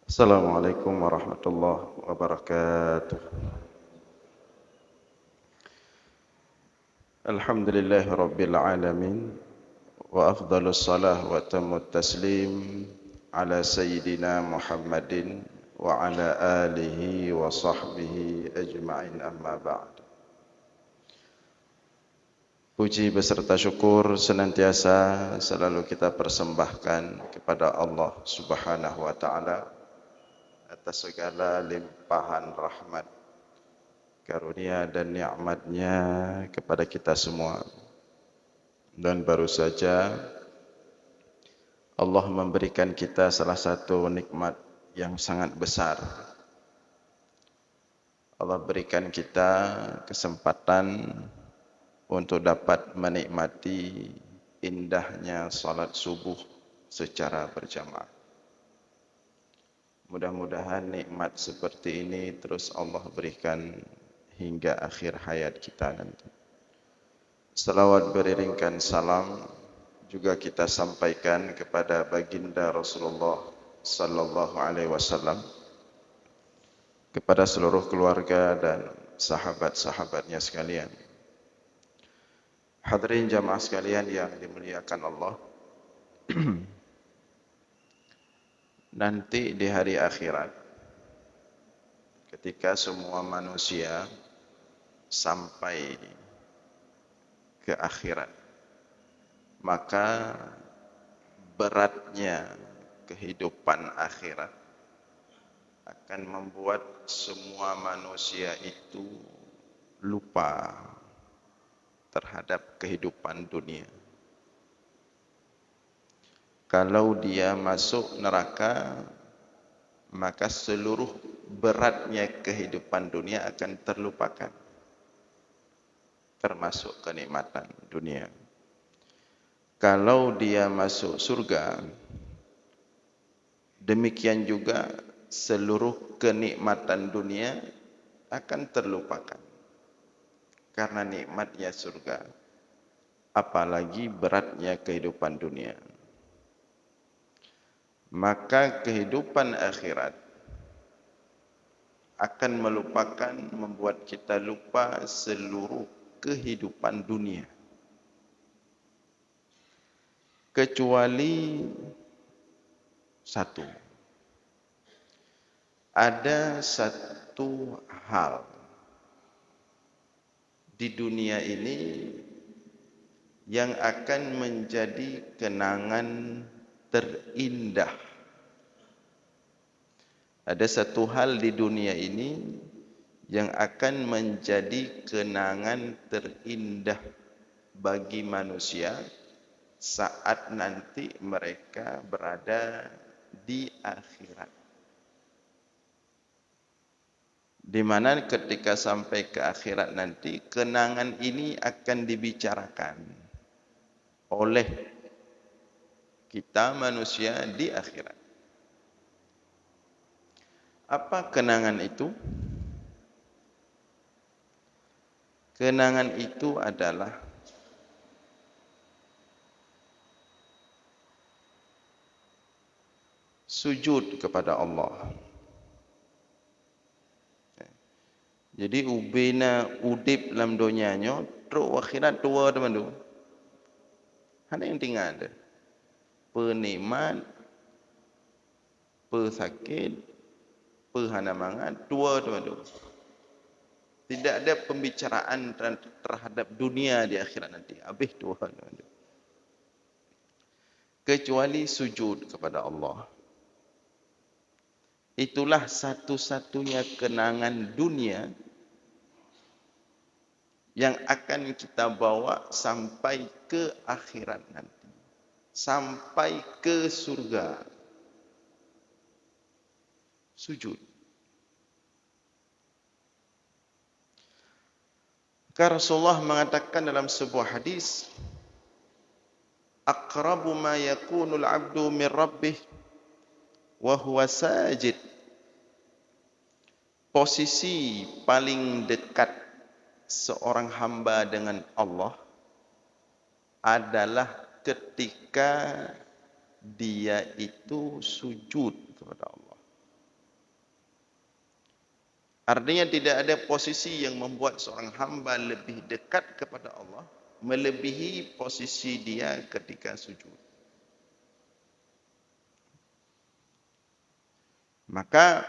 Assalamualaikum warahmatullahi wabarakatuh. Alhamdulillahi rabbil alamin wa afdalus salah wa tammut taslim ala sayyidina Muhammadin wa ala alihi wa sahbihi ajma'in amma ba'd. Puji beserta syukur senantiasa selalu kita persembahkan kepada Allah Subhanahu wa taala atas segala limpahan rahmat, karunia dan nikmatnya kepada kita semua. Dan baru saja Allah memberikan kita salah satu nikmat yang sangat besar. Allah berikan kita kesempatan untuk dapat menikmati indahnya salat subuh secara berjamaah. Mudah-mudahan nikmat seperti ini terus Allah berikan hingga akhir hayat kita nanti. Salawat beriringkan salam juga kita sampaikan kepada baginda Rasulullah sallallahu alaihi wasallam, kepada seluruh keluarga dan sahabat-sahabatnya sekalian. Hadirin jamaah sekalian yang dimuliakan Allah, nanti di hari akhirat ketika semua manusia sampai ke akhirat, maka beratnya kehidupan akhirat akan membuat semua manusia itu lupa terhadap kehidupan dunia. Kalau dia masuk neraka, maka seluruh beratnya kehidupan dunia akan terlupakan, termasuk kenikmatan dunia. Kalau dia masuk surga, demikian juga seluruh kenikmatan dunia akan terlupakan karena nikmatnya surga, apalagi beratnya kehidupan dunia. Maka kehidupan akhirat akan melupakan, membuat kita lupa seluruh kehidupan dunia, kecuali satu. Ada satu hal di dunia ini yang akan menjadi kenangan terindah. Ada satu hal di dunia ini yang akan menjadi kenangan terindah bagi manusia saat nanti mereka berada di akhirat. Di mana ketika sampai ke akhirat nanti, kenangan ini akan dibicarakan oleh kita manusia di akhirat. Apa kenangan itu? Kenangan itu adalah sujud kepada Allah. Jadi ubina udip dalam dunianya, terus akhirat tua teman tu. Ada yang tinggal ada. Penikmat, pesakit, pehana mangat, tua teman tu. Tidak ada pembicaraan terhadap dunia di akhirat nanti. Habis tua teman tu. Kecuali sujud kepada Allah. Itulah satu-satunya kenangan dunia yang akan kita bawa sampai ke akhirat nanti, sampai ke surga. Sujud. Karena Rasulullah mengatakan dalam sebuah hadis, aqrabu ma yakunul abdu min rabbih wa huwa sajid. Posisi paling dekat seorang hamba dengan Allah adalah ketika dia itu sujud kepada Allah. Artinya tidak ada posisi yang membuat seorang hamba lebih dekat kepada Allah melebihi posisi dia ketika sujud. Maka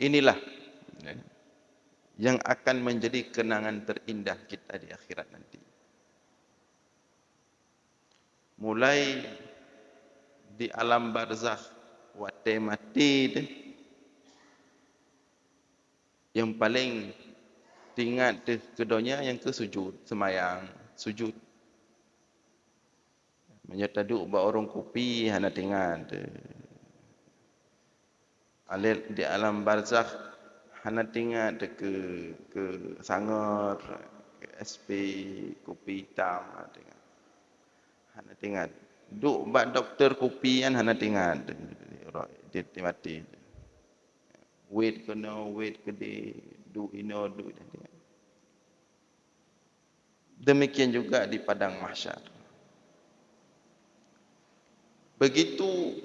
inilah yang akan menjadi kenangan terindah kita di akhirat nanti. Mulai di alam barzakh, wate mati tu, yang paling tingkat tu kedonya yang ke sujud, semayang, sujud. Menyerta duk ba orang kopi hana tingkat tu. Alil di alam barzakh hana tingkat tu ke sangar, ke SP, kopi hitam tingkat. Hana tingkat. Duk ba doktor kopi kan hana tingkat. Dia mati. Wait kena, wait kede, do ino, do ino. Demikian juga di padang mahsyar. Begitu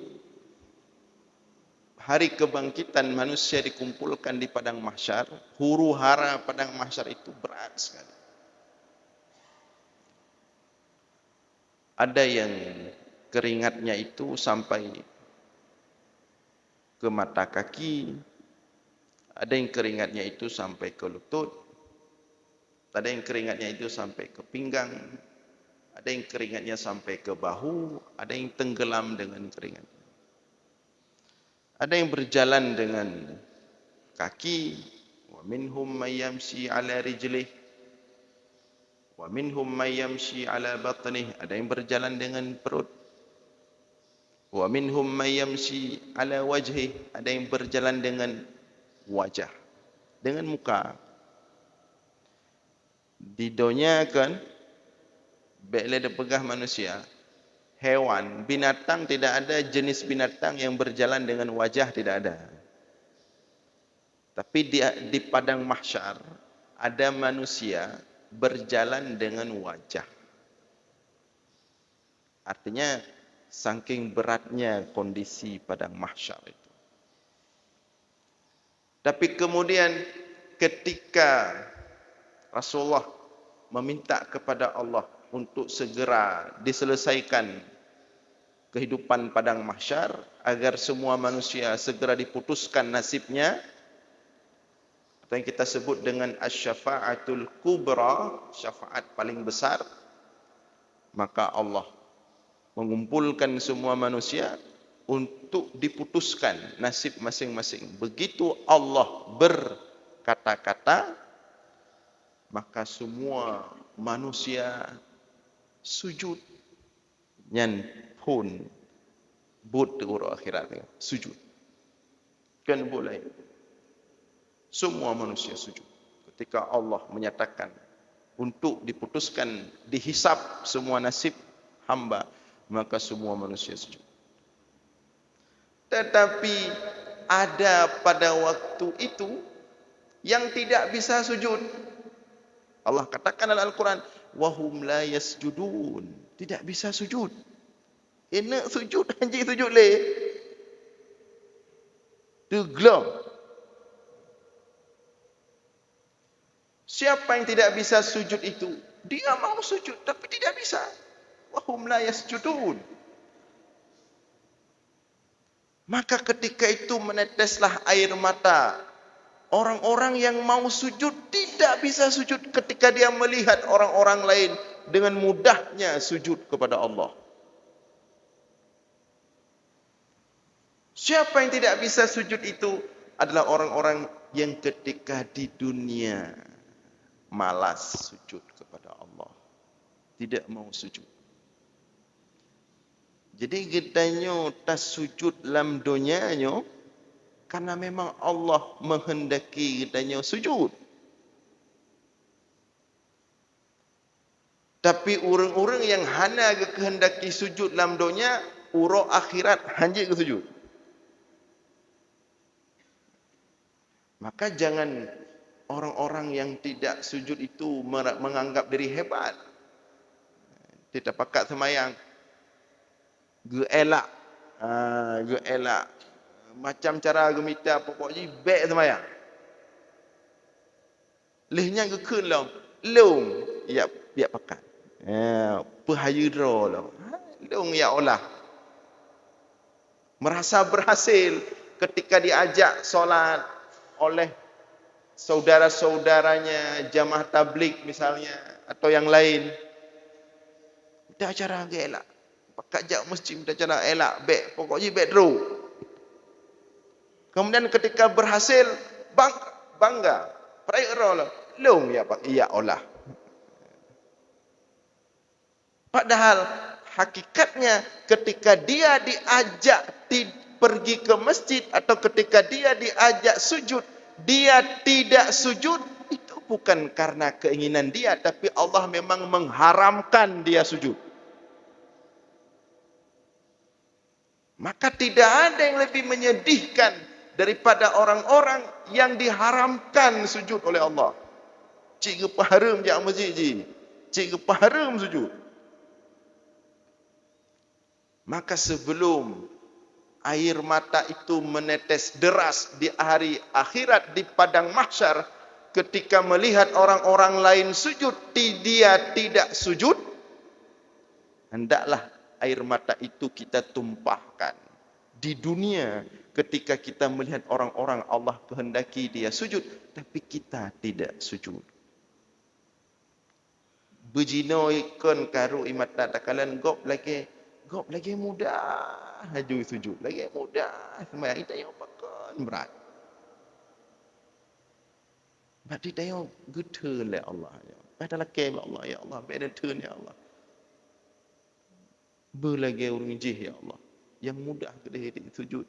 hari kebangkitan manusia dikumpulkan di padang mahsyar, huru hara padang mahsyar itu berat sekali. Ada yang keringatnya itu sampai ke mata kaki, ada yang keringatnya itu sampai ke lutut, ada yang keringatnya itu sampai ke pinggang, ada yang keringatnya sampai ke bahu, ada yang tenggelam dengan keringat. Ada yang berjalan dengan kaki, wa minhum may yamshi ala rijlih, wa minhum may yamshi ala batnih, ada yang berjalan dengan perut. Wa minhum may yamshi ala wajhih, ada yang berjalan dengan wajah, dengan muka. Di dunia kan bila dia pegah manusia, hewan, binatang tidak ada jenis binatang yang berjalan dengan wajah, tidak ada. Tapi di padang mahsyar ada manusia berjalan dengan wajah. Artinya saking beratnya kondisi padang mahsyar itu. Tapi kemudian ketika Rasulullah meminta kepada Allah untuk segera diselesaikan kehidupan padang mahsyar agar semua manusia segera diputuskan nasibnya, atau yang kita sebut dengan asy-syafa'atul kubra, syafaat paling besar, maka Allah mengumpulkan semua manusia untuk diputuskan nasib masing-masing. Begitu Allah berkata-kata, maka semua manusia sujud. Nyan pun but urut akhirat sujud. Kan boleh. Semua manusia sujud. Ketika Allah menyatakan untuk diputuskan, dihisap semua nasib hamba, maka semua manusia sujud. Tetapi ada pada waktu itu yang tidak bisa sujud. Allah katakan dalam Al-Quran, wahum la yasjudun, tidak bisa sujud. Enak sujud, anjing sujud le. Teglam. Siapa yang tidak bisa sujud itu? Dia mau sujud tapi tidak bisa. Wahum la yasjudun. Maka ketika itu meneteslah air mata. Orang-orang yang mau sujud tidak bisa sujud ketika dia melihat orang-orang lain dengan mudahnya sujud kepada Allah. Siapa yang tidak bisa sujud itu adalah orang-orang yang ketika di dunia malas sujud kepada Allah. Tidak mau sujud. Jadi kitanya tas sujud dalam dunianya karena memang Allah menghendaki kitanya sujud. Tapi orang-orang yang hana kehendaki sujud dalam dunia, urut akhirat hanya ke sujud. Maka jangan orang-orang yang tidak sujud itu menganggap diri hebat. Tidak pakat semayang. Gelak. Gelak. Macam cara gemita pokoknya baik semayang. Lehnya gekun long. Long. Ya, biar pakat. Pahaya draw long. Long ya Allah. Merasa berhasil ketika diajak solat oleh saudara-saudaranya jamaah tabligh misalnya atau yang lain. Dah cara elak. Pakat jak masjid dah cara elak. Baik. Pokoknya baik draw. Kemudian ketika berhasil bangga. Peraya Allah. Long ya Pak. Ya Allah. Padahal hakikatnya ketika dia diajak pergi ke masjid atau ketika dia diajak sujud, dia tidak sujud, itu bukan karena keinginan dia, tapi Allah memang mengharamkan dia sujud. Maka tidak ada yang lebih menyedihkan daripada orang-orang yang diharamkan sujud oleh Allah. Cik kepaharam jak masjid ji. Cik kepaharam sujud. Maka sebelum air mata itu menetes deras di hari akhirat di padang mahsyar, ketika melihat orang-orang lain sujud, dia tidak sujud, hendaklah air mata itu kita tumpahkan. Di dunia, ketika kita melihat orang-orang Allah kehendaki dia sujud, tapi kita tidak sujud. Bejino ikon karu imata takalan gop lagi mudah haju sujud lagi mudah sembahyang kita yang pakan berat berarti tayo geteun le Allah ya padahal ke Allah ya Allah beda teun ya Allah belagi urang jih ya Allah yang mudah ke dia sujud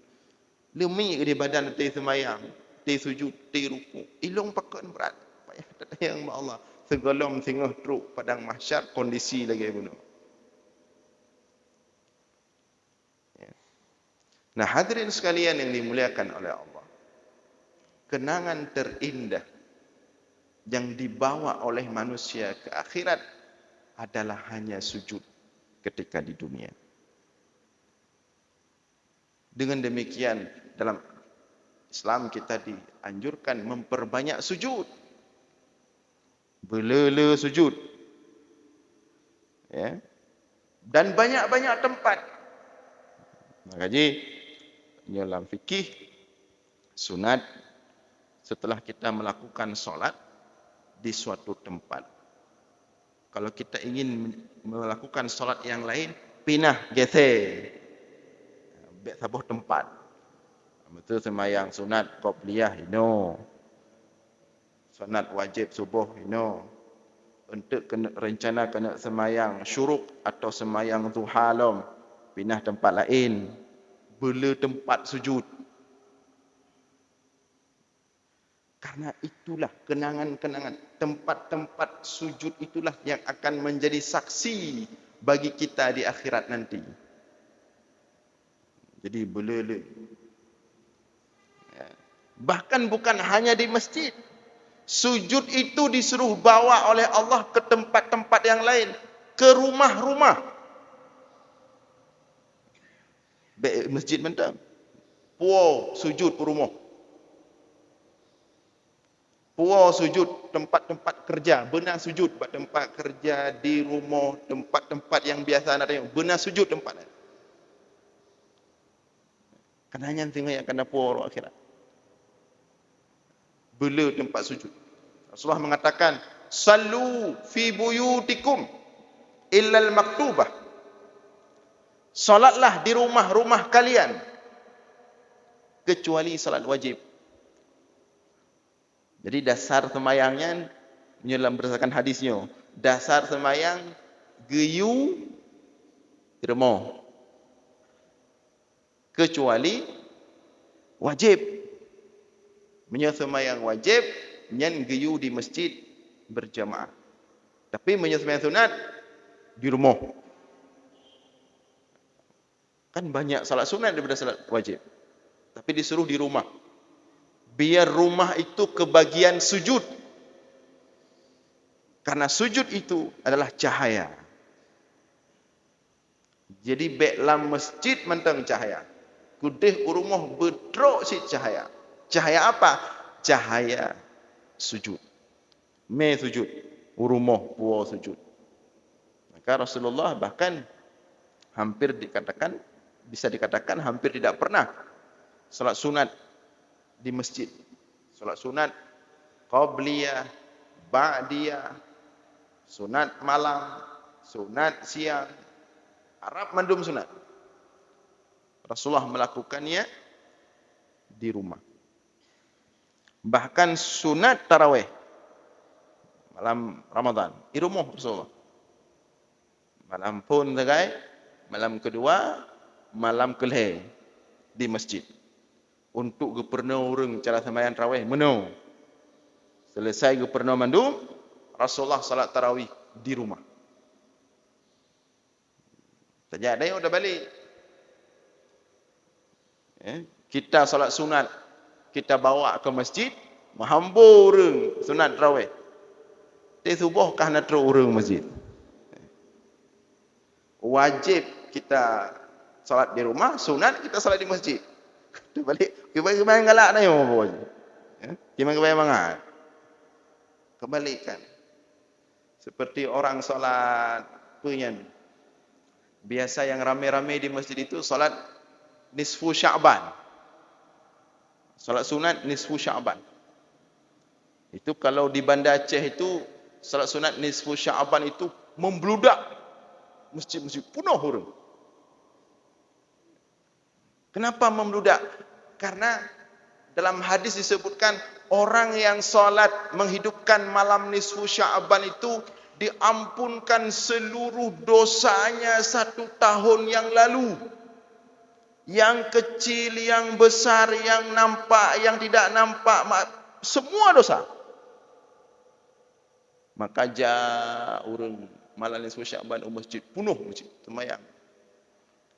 lemi ke dia badan ti sembahyang ti sujud ti ruku ilung pakan berat payah tayang Allah segolom singah truk padang mahsyar kondisi lagi bunuh. Nah, hadirin sekalian yang dimuliakan oleh Allah. Kenangan terindah yang dibawa oleh manusia ke akhirat adalah hanya sujud ketika di dunia. Dengan demikian, dalam Islam kita dianjurkan memperbanyak sujud. Belele sujud. Ya. Dan banyak-banyak tempat. Makanya dalam fikih sunat setelah kita melakukan solat di suatu tempat. Kalau kita ingin melakukan solat yang lain, pindah geser. Bek sabuh tempat. Betul sembahyang sunat qobliyah ino. Sunat wajib subuh ino. Untuk rencana kena sembahyang syuruk atau sembahyang duha lom, pindah tempat lain. Bela tempat sujud. Karena itulah kenangan-kenangan. Tempat-tempat sujud itulah yang akan menjadi saksi bagi kita di akhirat nanti. Jadi bela-bela. Ya. Bahkan bukan hanya di masjid. Sujud itu disuruh bawa oleh Allah ke tempat-tempat yang lain. Ke rumah-rumah. Masjid mentang. Puau sujud rumah. Puau sujud tempat-tempat kerja. Benar sujud tempat kerja di rumah. Tempat-tempat yang biasa nak tengok. Benar sujud tempat. Kenanya tengok yang kena puau akhirat. Bela tempat sujud. Rasulullah mengatakan, Sallu fi buyutikum illal maktubah. Salatlah di rumah-rumah kalian kecuali salat wajib. Jadi dasar sembahyangnya menyelam berdasarkan hadisnya. Dasar sembahyang geyu di rumah. Kecuali wajib. Sembahyang wajib nyen geyu di masjid berjamaah. Tapi sembahyang sunat di rumah. Kan banyak salat sunat daripada salat wajib. Tapi disuruh di rumah. Biar rumah itu kebagian sujud. Karena sujud itu adalah cahaya. Jadi beklam masjid mentang cahaya. Kudih rumah teruk si cahaya. Cahaya apa? Cahaya sujud. Sujud. Rumah puas sujud. Maka Rasulullah bahkan bisa dikatakan hampir tidak pernah salat sunat di masjid. Salat sunat qabliyah, ba'diyah, sunat malam, sunat siang, Arab mandum sunat. Rasulullah melakukannya di rumah. Bahkan sunat tarawih malam Ramadan di rumah Rasulullah. Malam pun segai, malam kedua, malam kelih di masjid. Untuk gepernah orang cara sembahyang tarawih meno. Selesai gepernah mandum, Rasulullah salat tarawih di rumah. Sejak dia udah balik. Kita salat sunat, kita bawa ke masjid, menghambur sunat tarawih. Dia subuh kah nak terus orang masjid. Wajib kita salat di rumah, sunat kita salat di masjid. Dia balik, gimana galak dah yang apa je. Gimana mangat. Kebalikan. Seperti orang salat penyan. Biasa yang ramai-ramai di masjid itu salat nisfu Sya'ban. Salat sunat nisfu Sya'ban. Itu kalau di Banda Aceh itu salat sunat nisfu Sya'ban itu membludak masjid-masjid penuh orang. Kenapa membludak? Karena dalam hadis disebutkan orang yang salat menghidupkan malam nisfu Sya'ban itu diampunkan seluruh dosanya 1 tahun yang lalu. Yang kecil, yang besar, yang nampak, yang tidak nampak, semua dosa. Maka orang malam nisfu Sya'ban masjid penuh masjid sembahyang.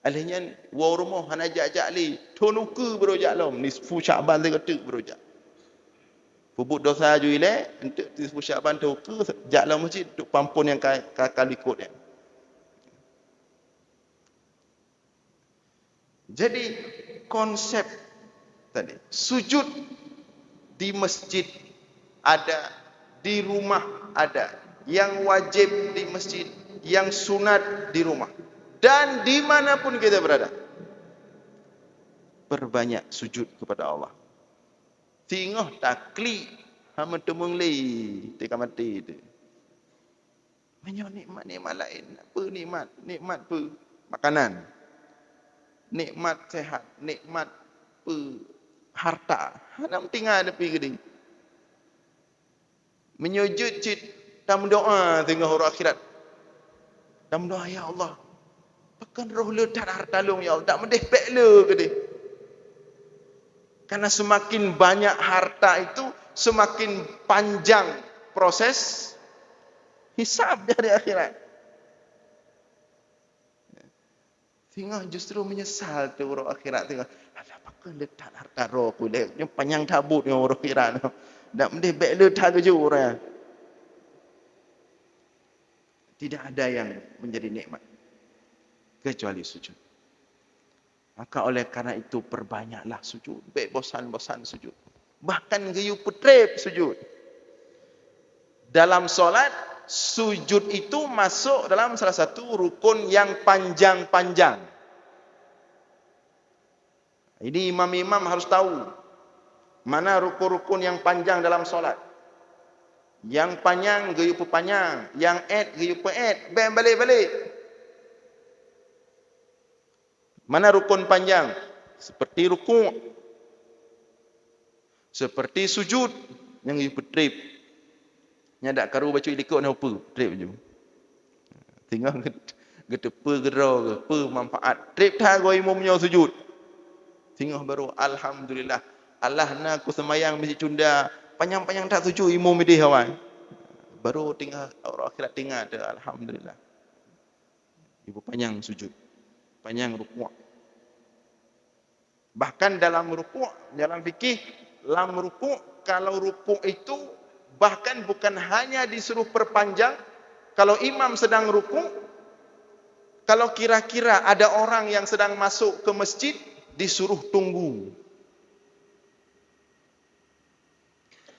Alihnya wa rumah hana ajak li tonuku berojak lom nisfu Sya'ban dekat berojak. Puput dosa ju ile untuk nisfu Sya'ban tu ke jak lom masjid untuk pampun yang kali ikut dia. Jadi konsep tadi sujud di masjid ada, di rumah ada, yang wajib di masjid, yang sunat di rumah. Dan dimanapun kita berada, perbanyak sujud kepada Allah. Tinggal takli, hama temung li, tika mati itu. Menyo nikmat-nikmat lain, apa nikmat? Nikmat apa? Makanan. Nikmat sehat, nikmat apa? Harta. Nak tinggal depi gede. Menyujud cit, tam doa tengah huruf akhirat. Tam doa ya Allah. Pakan roh le tak harta long ya Allah. Tak medeh pek le ke dia. Karena semakin banyak harta itu, semakin panjang proses hisab dari akhirat. Tengah justru menyesal tu orang akhirat tengah. Alah pakan le tak harta roh ku le. Panjang tabut dengan orang akhirat. Tak medeh pek le tak keju orang. Tidak ada yang menjadi nikmat kecuali sujud. Maka oleh karena itu perbanyaklah sujud. Baik bosan-bosan sujud. Bahkan gayu putrep sujud. Dalam solat, sujud itu masuk dalam salah satu rukun yang panjang-panjang. Ini imam-imam harus tahu mana rukun-rukun yang panjang dalam solat. Yang panjang gayu panjang, yang gayu balik-balik. Mana rukun panjang? Seperti rukuk. Seperti sujud. Yang you trip. Nyadak karu baca ilikut ni apa? Trip je. Tinggal getepa gerau ke. Apa manfaat. Trip tak gua imam punya sujud. Tinggal baru. Alhamdulillah. Allah nak aku semayang masjid cunda. Panjang-panjang tak sujud imam medih kawan. Baru tinggal orang akhirat tinggal ada. Alhamdulillah. Ibu panjang sujud. Panjang rukuk. Bahkan dalam rukuk, dalam fikih, dalam rukuk, kalau rukuk itu bahkan bukan hanya disuruh perpanjang, kalau imam sedang rukuk, kalau kira-kira ada orang yang sedang masuk ke masjid, disuruh tunggu.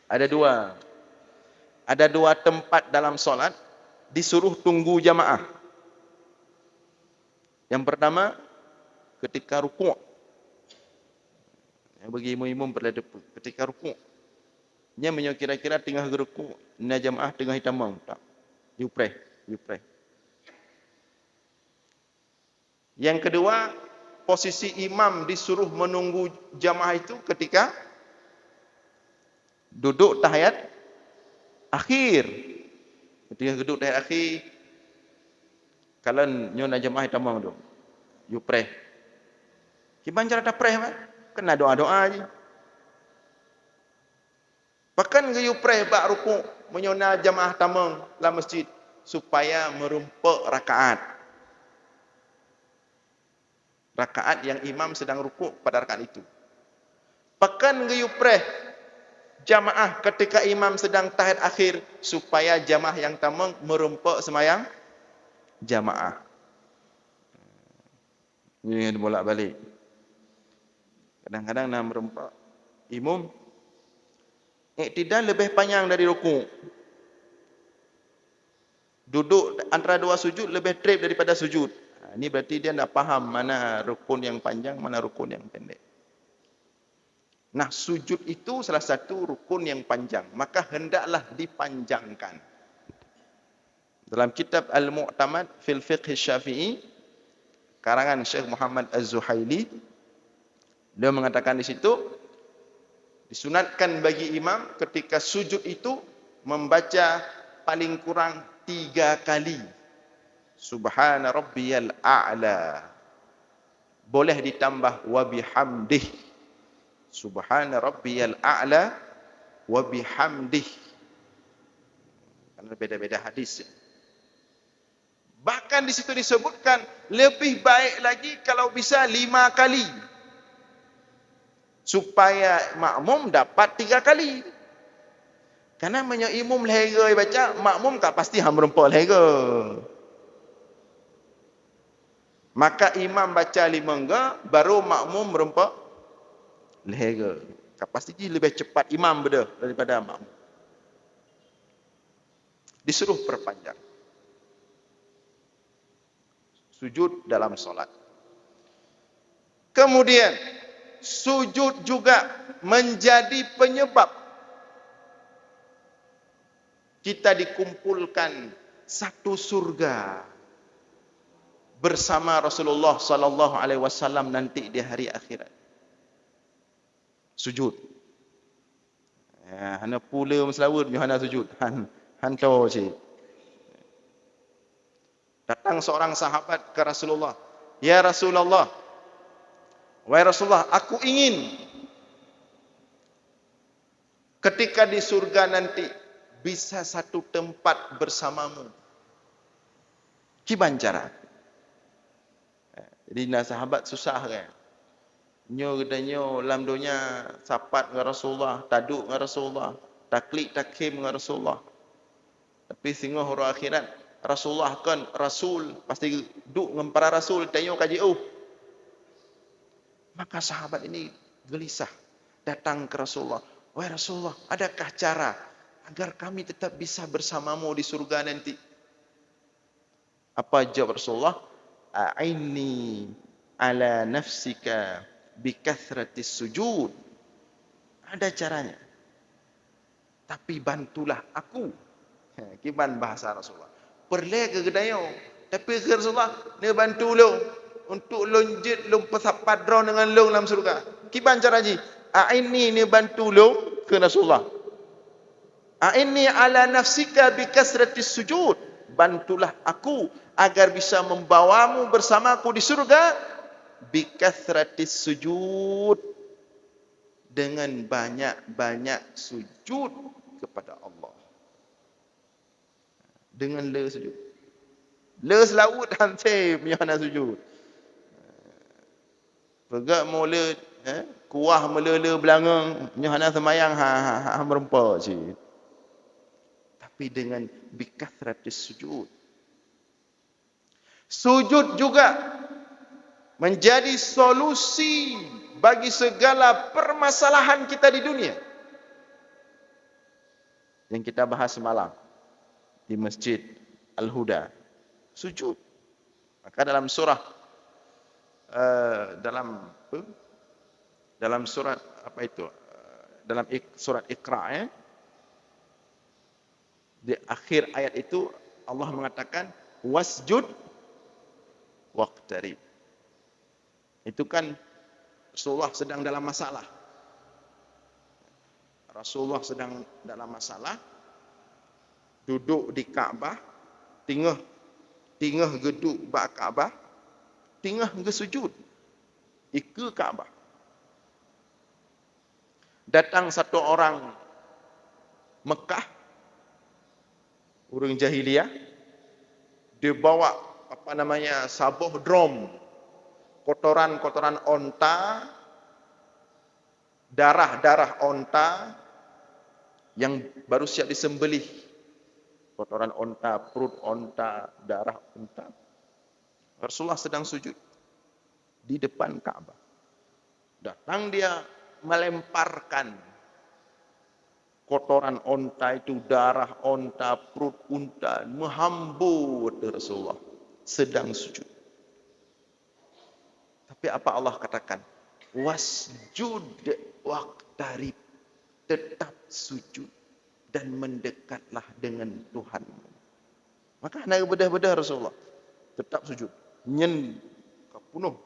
Ada dua. Ada dua tempat dalam solat disuruh tunggu jamaah. Yang pertama, ketika rukuk. Yang bagi imam-imam berada ketika rukuk. Nya menyo kira-kira tengah rukuk, na jamaah tengah hitamang. Tak. You pray. Yang kedua, posisi imam disuruh menunggu jamaah itu ketika duduk tahiyat akhir. Ketika duduk tahiyat akhir, kalian nyona jamaah hitamang tu. You pray. Gimana cara dah pray, man? Kena doa-doa je. Bahkan you pray bak rukuk menyona jamaah tamang dalam masjid supaya merumpak rakaat. Rakaat yang imam sedang rukuk pada rakaat itu. Bahkan you pray jamaah ketika imam sedang tahiyat akhir supaya jamaah yang tamang merumpak semayang jamaah. Ini bolak-balik. Kadang-kadang nak merumpak imam iktidal lebih panjang dari rukuk. Duduk antara dua sujud lebih trip daripada sujud. Ini berarti dia tak faham mana rukun yang panjang, mana rukun yang pendek. Nah, sujud itu salah satu rukun yang panjang. Maka hendaklah dipanjangkan. Dalam kitab Al-Mu'tamad fil Fiqh Syafi'i, karangan Syekh Muhammad Az-Zuhaili, dia mengatakan di situ, disunatkan bagi imam ketika sujud itu membaca paling kurang 3 kali. Subhana rabbiyal a'la. Boleh ditambah wa bihamdih. Subhana rabbiyal a'la wa bihamdih. Karena beda-beda hadis. Bahkan di situ disebutkan lebih baik lagi kalau bisa 5 kali. Supaya makmum dapat 3 kali. Karena banyak imam lehera baca, makmum tak pasti ham merempak lehera. Maka imam baca 5 enggak, baru makmum merempak lehera. Tak pasti lebih cepat imam daripada makmum. Disuruh perpanjang. Sujud dalam solat. Kemudian, sujud juga menjadi penyebab kita dikumpulkan satu surga bersama Rasulullah sallallahu alaihi wasallam nanti di hari akhirat. Sujud. Ya, hana pula meselawut hana sujud. Han tahu cik. Datang seorang sahabat ke Rasulullah. Ya Rasulullah, wahai Rasulullah, aku ingin ketika di surga nanti bisa satu tempat bersamamu. Gimana cara? Jadi nak sahabat susah kan? Nyo katanya dalam dunia sapat dengan Rasulullah, taduk dengan Rasulullah, taklik takim dengan Rasulullah. Tapi sehingga huruf akhirat Rasulullah kan Rasul pasti duduk dengan para Rasul tanya kaji Maka sahabat ini gelisah datang ke Rasulullah. Wahai Rasulullah, adakah cara agar kami tetap bisa bersamamu di surga nanti? Apa jawab Rasulullah? A'inni ala nafsika bikathratis sujud. Ada caranya. Tapi bantulah aku. Gimana bahasa Rasulullah? Perle ke gedayo. Tapi ke Rasulullah, ni bantu lo untuk lonjit lo pesapadron dengan lo dalam surga. Gimana caranya? A'inni ni bantu lo ke Rasulullah. A'inni ala nafsika bikasratis sujud. Bantulah aku agar bisa membawamu bersamaku di surga bikasratis sujud, dengan banyak-banyak sujud kepada Allah. Dengan le sujud. Le selawut hantar punya nak sujud. Pegak mula kuah melele belangang punya nak semayang merempak cik. Tapi dengan bikathratis sujud. Sujud juga menjadi solusi bagi segala permasalahan kita di dunia. yang kita bahas semalam di Masjid Al-Huda. Sujud. Maka dalam surah dalam surat apa itu? Dalam surat Iqra ya. Di akhir ayat itu Allah mengatakan wasjud waqtarib. Itu kan Rasulullah sedang dalam masalah. Rasulullah sedang dalam masalah, duduk di Kaabah, tingah geduk bak Kaabah, tingah ke sujud. Ika Kaabah. Datang satu orang Mekah, orang jahiliyah, dia bawa sabuh drum, kotoran-kotoran onta, darah-darah onta yang baru siap disembelih. Kotoran onta, perut onta, darah onta. Rasulullah sedang sujud di depan Ka'bah. Datang dia melemparkan kotoran onta itu, darah onta, perut unta, menghambur Rasulullah sedang sujud. Tapi apa Allah katakan? Wasjud waqtarib, tetap sujud dan mendekatlah dengan Tuhanmu. Maka nak bedah-bedah Rasulullah tetap sujud, nyen kapunuh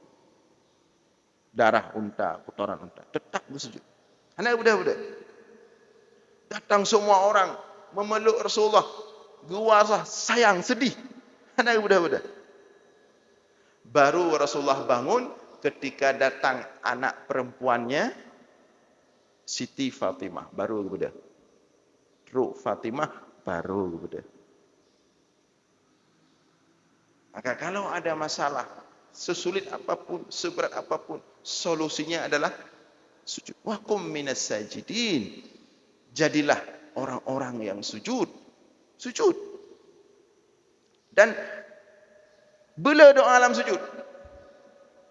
darah unta, kotoran unta, tetap bersujud. Anak bedah-bedah. Datang semua orang memeluk Rasulullah, guasah, sayang, sedih. Anak bedah-bedah. Baru Rasulullah bangun ketika datang anak perempuannya Siti Fatimah, baru bedah. Ruk Fatimah baru bedah. Maka kalau ada masalah, sesulit apapun, seberat apapun, solusinya adalah sujud. Wa qum minas sajidin. Jadilah orang-orang yang sujud. Sujud. Dan bela doa alam sujud.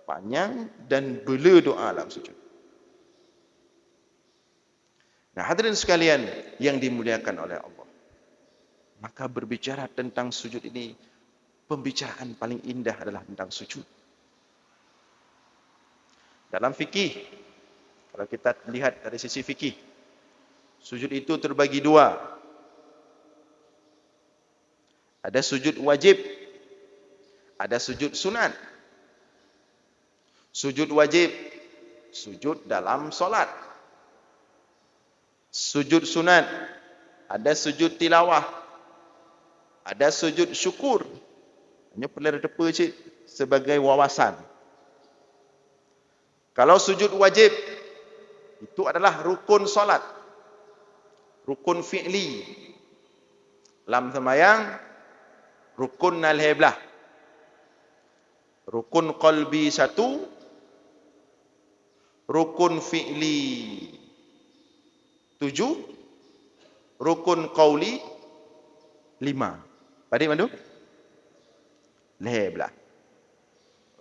Panjang dan bela doa alam sujud. Nah, hadirin sekalian yang dimuliakan oleh Allah. Maka berbicara tentang sujud ini, pembicaraan paling indah adalah tentang sujud. Dalam fikih, kalau kita lihat dari sisi fikih, sujud itu terbagi dua. Ada sujud wajib, ada sujud sunat. Sujud wajib, sujud dalam solat. Sujud sunat, ada sujud tilawah, ada sujud syukur. Hanya perlu depa cik sebagai wawasan. Kalau sujud wajib, itu adalah rukun solat. Rukun fi'li. Dalam sembahyang, rukun al-hiblah. Rukun qalbi 1, rukun fi'li 7, rukun qauli 5. Padi mandu? Leheblah.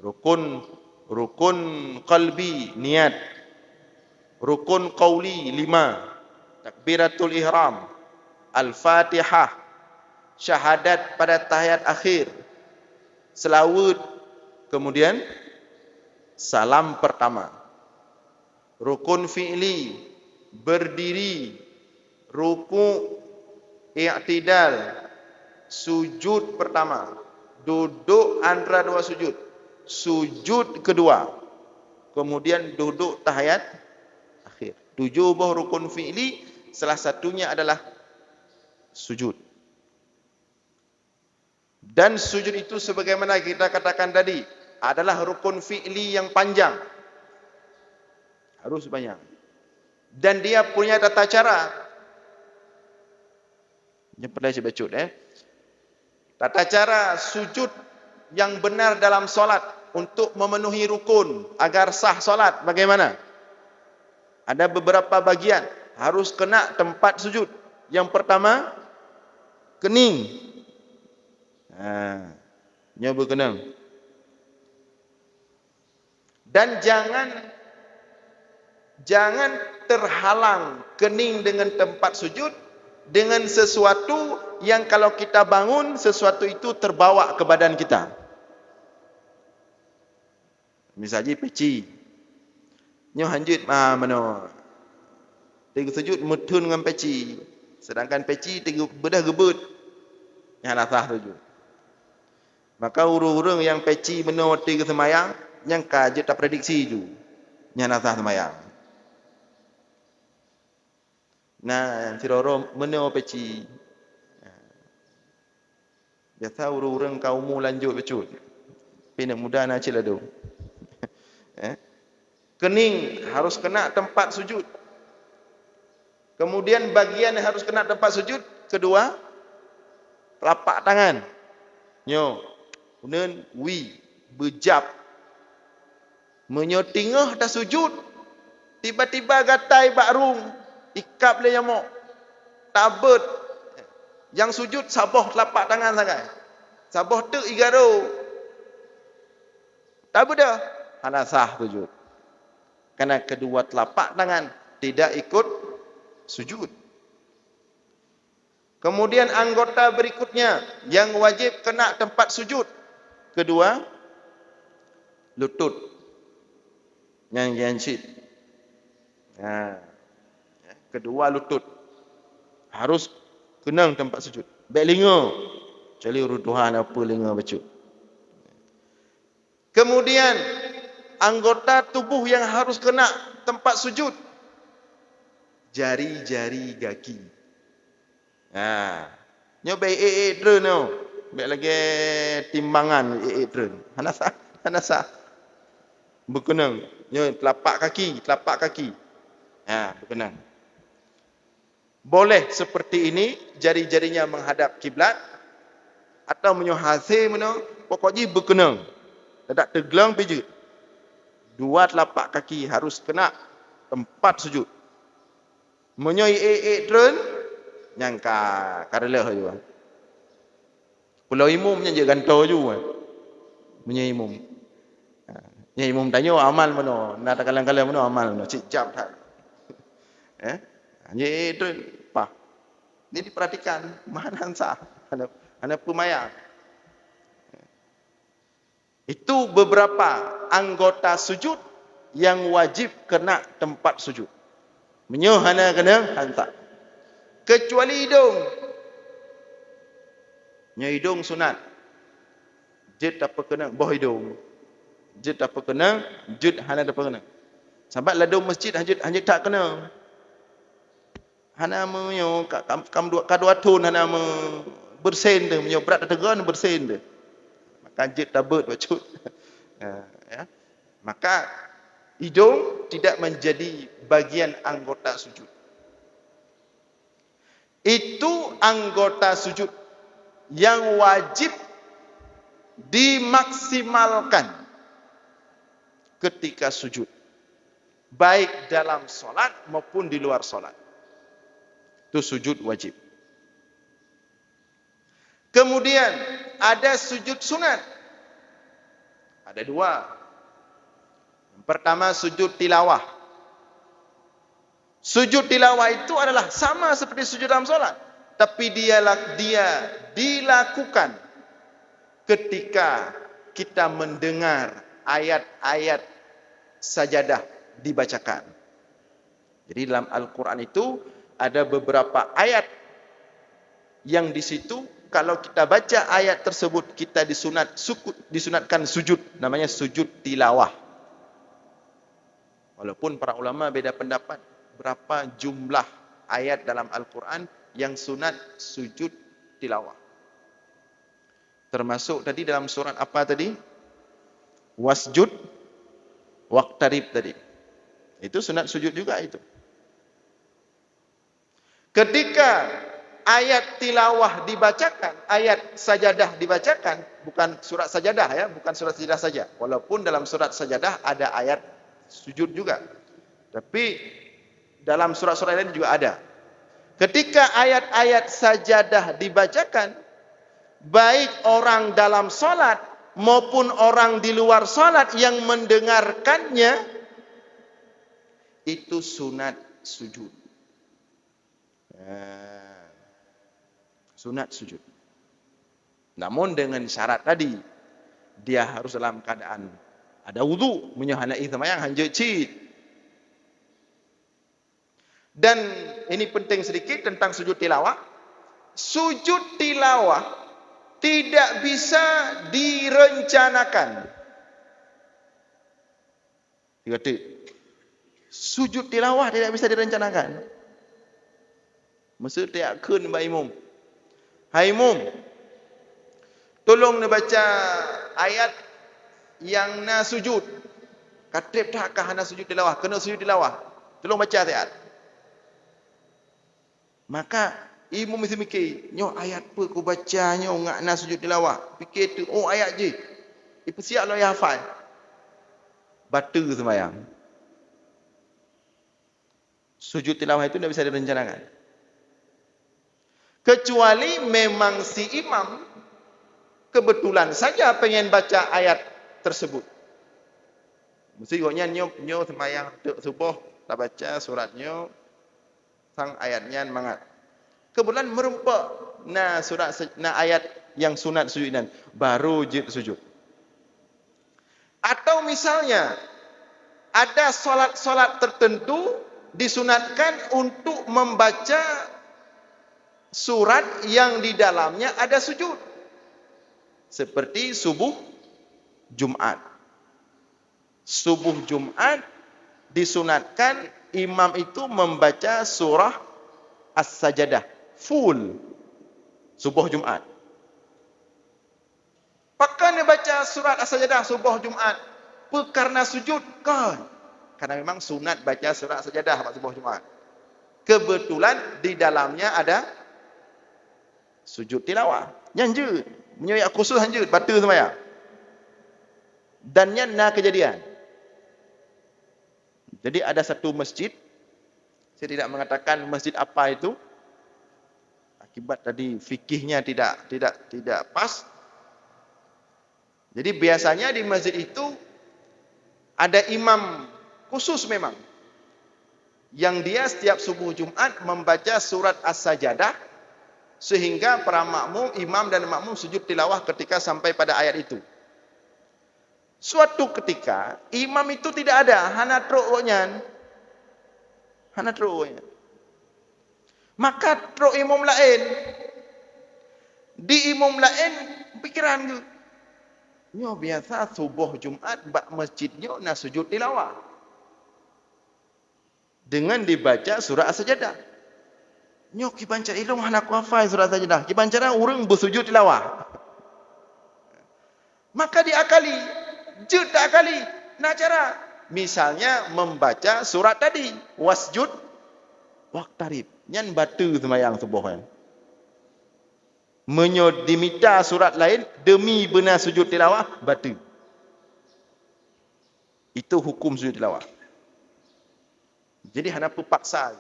Rukun qalbi niat. Rukun qauli 5. Takbiratul ihram, al-Fatihah, syahadat pada tahiyat akhir, selawat, kemudian salam pertama. Rukun fi'li, berdiri, ruku, i'tidal, sujud pertama, duduk antara dua sujud, sujud kedua, kemudian duduk tahiyat akhir. 7 buah rukun fi'li, salah satunya adalah sujud. Dan sujud itu sebagaimana kita katakan tadi, adalah rukun fi'li yang panjang. Harus banyak. Dan dia punya tata cara. Ini pernah saya baca Tata cara sujud yang benar dalam solat untuk memenuhi rukun agar sah solat bagaimana? Ada beberapa bagian harus kena tempat sujud. Yang pertama, kening. Nyoba kenang. Dan jangan terhalang kening dengan tempat sujud dengan sesuatu yang kalau kita bangun, sesuatu itu terbawa ke badan kita. Misalnya peci. Nyo hanjut mano. Tiga sujud mutun dengan peci. Sedangkan peci tiga bedah gebut. Yang nasah sujud. Maka urung-urung yang peci meno tiga semayang, yang kaje tak prediksi itu. Yang nasah semayang. Nah, siroro meno peci. Biasa urung-urung kaum lanjut becut. Pina muda nak ciladu. Kening harus kena tempat sujud. Kemudian bagian yang harus kena tempat sujud kedua, telapak tangan. Nyo, kemudian berjab. Menyotingah dah sujud. Tiba-tiba gatai bakrung, ikap le yamok. Tabut. Yang sujud saboh telapak tangan sangat. Saboh tu igaro. Tabut dah. Hana sah sujud. Karena kedua telapak tangan tidak ikut sujud. Kemudian anggota berikutnya yang wajib kena tempat sujud. Kedua, lutut. Yang yanshid. Kedua lutut. Harus kena tempat sujud. Baik linga. Kecuali urutuhan apa linga bacut. Kemudian anggota tubuh yang harus kena tempat sujud. Jari-jari kaki. Nyobai drone no. Baik lagi timbangan drone. Hanasa. Berkenang. Nyo telapak kaki. Berkenang. Boleh seperti ini, jari-jarinya menghadap kiblat atau menyohase meno, pokoknya berkenang. Tidak tergelang pijit. Dua telapak kaki harus kena tempat sujud. Menyoi drone nyangka karelah juga. Pulau imum nya je gantau juga. Menyoi imum. Nyai imum tanya amal mana? Nak kalang-kalang mana amal mana? Cik jam tak. Nyai drone apa? Ini diperhatikan mana sah. Ana pemaya. Itu beberapa anggota sujud yang wajib kena tempat sujud. Menyohana kena hantar. Kecuali hidung. Hidung sunat. Jid apa kena boh hidung. Jid apa kena, jid hana apa kena. Sebab ladung masjid hanya tak kena. Hana menyo kadua tun hana bersen dia menyo berat tegan bersen dia. Maka jid tabut bacut. Maka hidung tidak menjadi bagian anggota sujud. Itu anggota sujud yang wajib dimaksimalkan ketika sujud. Baik dalam solat maupun di luar solat. Itu sujud wajib. Kemudian ada sujud sunat. Ada dua. Yang pertama sujud tilawah. Sujud tilawah itu adalah sama seperti sujud dalam solat. Tapi dia dilakukan ketika kita mendengar ayat-ayat sajadah dibacakan. Jadi dalam Al-Quran itu ada beberapa ayat yang di situ kalau kita baca ayat tersebut kita disunatkan sujud, namanya sujud tilawah. Walaupun para ulama beda pendapat berapa jumlah ayat dalam Al-Quran yang sunat sujud tilawah. Termasuk tadi dalam surat apa tadi? Wasjud waqtarib tadi. Itu sunat sujud juga itu. Ketika ayat tilawah dibacakan, ayat sajadah dibacakan, bukan surat sajadah ya, bukan surat sajadah saja. Walaupun dalam surat sajadah ada ayat sujud juga. Tapi dalam surat-surat lain juga ada. Ketika ayat-ayat sajadah dibacakan, baik orang dalam solat maupun orang di luar solat yang mendengarkannya, itu sunat sujud. Sunat sujud. Namun dengan syarat tadi, dia harus dalam keadaan ada wudu, menyohanai semayang hanja cid. Dan ini penting sedikit tentang sujud tilawah. Sujud tilawah tidak bisa direncanakan. Kata, sujud tilawah tidak bisa direncanakan. Mesti tiap kun Mbak Imum. Hai Imum, tolong dia baca ayat yang na sujud. Katib takkah na sujud tilawah? Kena sujud tilawah. Tolong baca ayat. Maka Imam mesti mikir, nyo ayat apa ku baca nyo ngak na sujud tilawah. Fikir tu, oh ayat je. Ipu siap lo ya hafal. Batal sembahyang. Sujud tilawah itu tidak bisa direncanakan. Kecuali memang si imam kebetulan saja pengen baca ayat tersebut. Mesti koknya nyo sembahyang subuh tak baca suratnya sang ayatnya mangat. Kebetulan merempak ayat yang sunat sujudan baru je sujud. Atau misalnya ada solat tertentu disunatkan untuk membaca surat yang di dalamnya ada sujud. Seperti subuh Jumat. Subuh Jumat disunatkan imam itu membaca surah As-Sajadah full subuh Jumat. Pakai dia baca surat As-Sajadah subuh Jumat karena sujud kan? Karena memang sunat baca surat As-Sajadah pada subuh Jumat. Kebetulan di dalamnya ada sujud tilawah. Nyanjut, menyoyak khusus hanjut, batal sembahyang. Dan na kejadian. Jadi ada satu masjid, saya tidak mengatakan masjid apa itu, akibat tadi fikihnya tidak pas. Jadi biasanya di masjid itu ada imam khusus memang, yang dia setiap subuh Jumat membaca surat As-Sajadah, sehingga para makmum, imam dan makmum sujud tilawah ketika sampai pada ayat itu. Suatu ketika imam itu tidak ada, hana troknya. Maka trok imam lain. Di imam lain pikiran tu. Nyo biasa subuh Jumat bak masjidnya na sujud tilawah. Dengan dibaca surah As-Sajadah. Nyo ki pancar ilung hana ku hafal surah As-Sajadah. Ki pancara urang bersujud tilawah. Maka diakali, jud tak akali. Nah cara misalnya membaca surat tadi, wasjud waqtarib. Nyan batu sembahyang subuh kan. Menyo dimita surat lain demi benar sujud tilawah batu. Itu hukum sujud tilawah. Jadi hana paksa.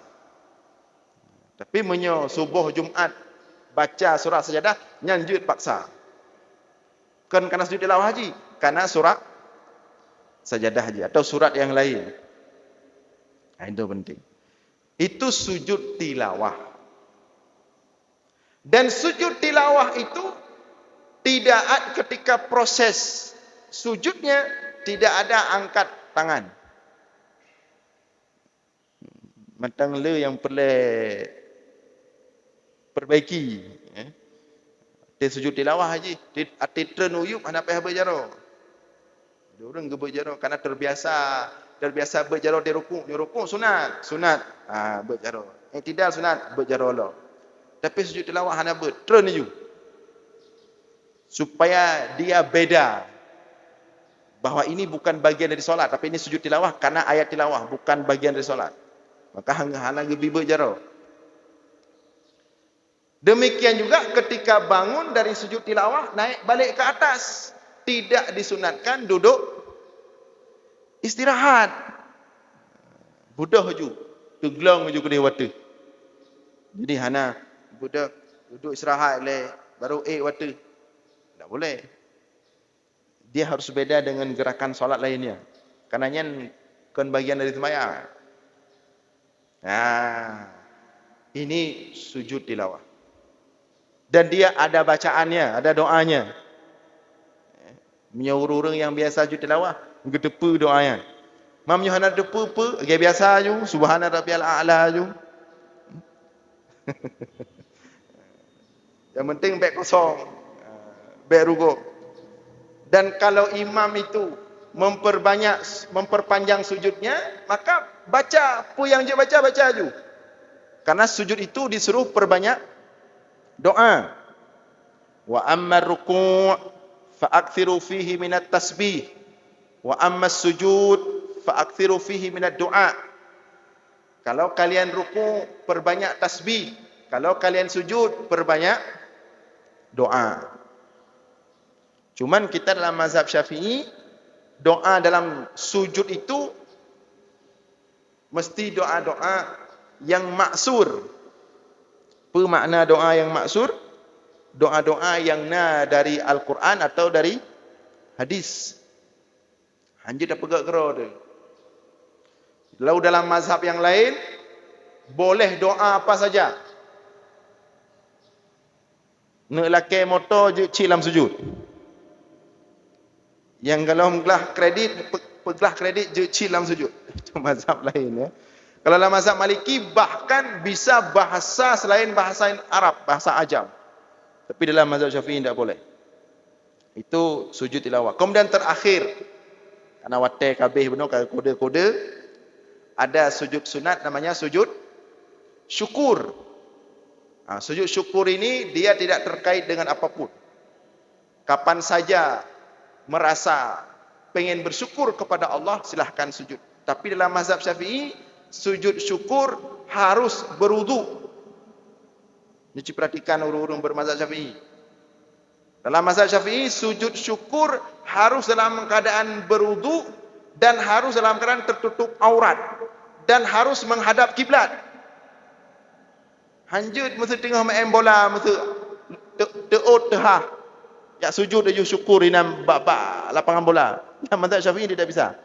Tapi menyo subuh Jumat baca surah Sajadah nyanjut paksa. Kan karena sujud tilawah haji, karena surah Sajadah haji atau surat yang lain. Nah, itu penting. Itu sujud tilawah. Dan sujud tilawah itu tidak ketika proses sujudnya tidak ada angkat tangan. Matang le yang perlu perbaiki. Dia sujud tilawah haji. Ati tren uyup anak payah berjaro. Orang ke berjaro karena terbiasa berjaro di rukuk sunat. Berjaro. Tidak sunat berjaro Allah. Tapi sujud tilawah hana tren ju. Supaya dia beda. Bahawa ini bukan bagian dari solat, tapi ini sujud tilawah karena ayat tilawah bukan bagian dari solat. Maka hana gebi berjaro. Demikian juga ketika bangun dari sujud tilawah naik balik ke atas, tidak disunatkan duduk istirahat. Budah ju, teglong ju ke wata. Jadi hana budak duduk istirahat le baru wata. Tak boleh. Dia harus beda dengan gerakan solat lainnya. Karenanya kan bagian dari sembahyang. Nah, ini sujud tilawah. Dan dia ada bacaannya, ada doanya. Menyuruh orang yang biasa sujud tilawah, gedepa doanya. Mam Yohana depa apa? Dia biasa je, subhana rabbiyal a'la je. Yang penting back kosong. Back rukuk. Dan kalau imam itu memperpanjang sujudnya, maka baca apa yang dia baca je. Karena sujud itu disuruh perbanyak doa. Wa ammar ruku' fa'akthiru fihi minat tasbih. Wa ammas sujud fa'akthiru fihi minat doa. Kalau kalian ruku' perbanyak tasbih. Kalau kalian sujud perbanyak doa. Cuman kita dalam mazhab Syafi'i, doa dalam sujud itu mesti doa-doa yang maksur. Apa makna doa yang maksur? Doa-doa yang dari Al-Quran atau dari hadis. Hanya dah pegak kera tu. Lalu dalam mazhab yang lain, boleh doa apa saja. Nak lakai motor je cilam sujud. Yang kalau menggelah kredit, peglah kredit je cilam sujud. Itu mazhab lain ya. Kalau dalam mazhab Maliki, bahkan bisa bahasa selain bahasa Arab, bahasa Ajam. Tapi dalam mazhab Syafi'i tidak boleh. Itu sujud tilawah. Kemudian terakhir, karena watai kabeh benar kode-kode, ada sujud sunat namanya sujud syukur. Sujud syukur ini dia tidak terkait dengan apapun. Kapan saja merasa pengen bersyukur kepada Allah, silahkan sujud. Tapi dalam mazhab Syafi'i, sujud syukur harus berwudu. Ini perhatikan orang-orang bermazhab Syafi'i. Dalam mazhab Syafi'i, sujud syukur harus dalam keadaan berwudu dan harus dalam keadaan tertutup aurat dan harus menghadap kiblat. Hanjut masa tengah main bola, masa teot tehah, ya sujud dia syukur dalam lapangan bola. Dalam mazhab Syafi'i tidak bisa.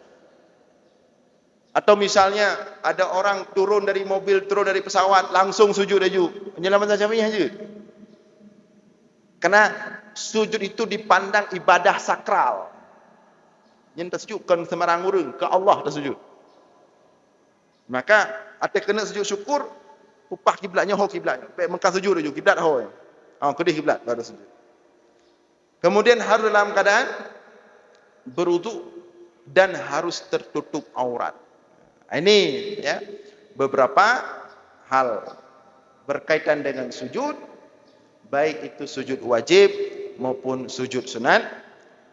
Atau misalnya ada orang turun dari mobil, turun dari pesawat, langsung sujud dia. Dalam mazhab Syafi'i hanjut. Karena sujud itu dipandang ibadah sakral. Yang tersujudkan sembarang orang ke Allah tersujud. Maka ada kena sujud syukur, upah kiblatnya ho kiblat. Baik mengkah sujud dia kiblat ho. Kedih kiblat baru sujud. Kemudian harus dalam keadaan berwudu dan harus tertutup aurat. Ini ya beberapa hal berkaitan dengan sujud, baik itu sujud wajib maupun sujud sunat.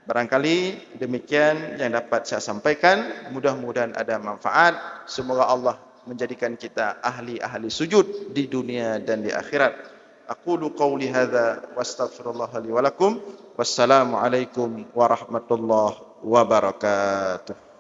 Barangkali demikian yang dapat saya sampaikan. Mudah-mudahan ada manfaat. Semoga Allah menjadikan kita ahli-ahli sujud di dunia dan di akhirat. Aqulu qawli hadza wastaghfirullah li wa lakum. Wassalamu alaikum warahmatullahi wabarakatuh.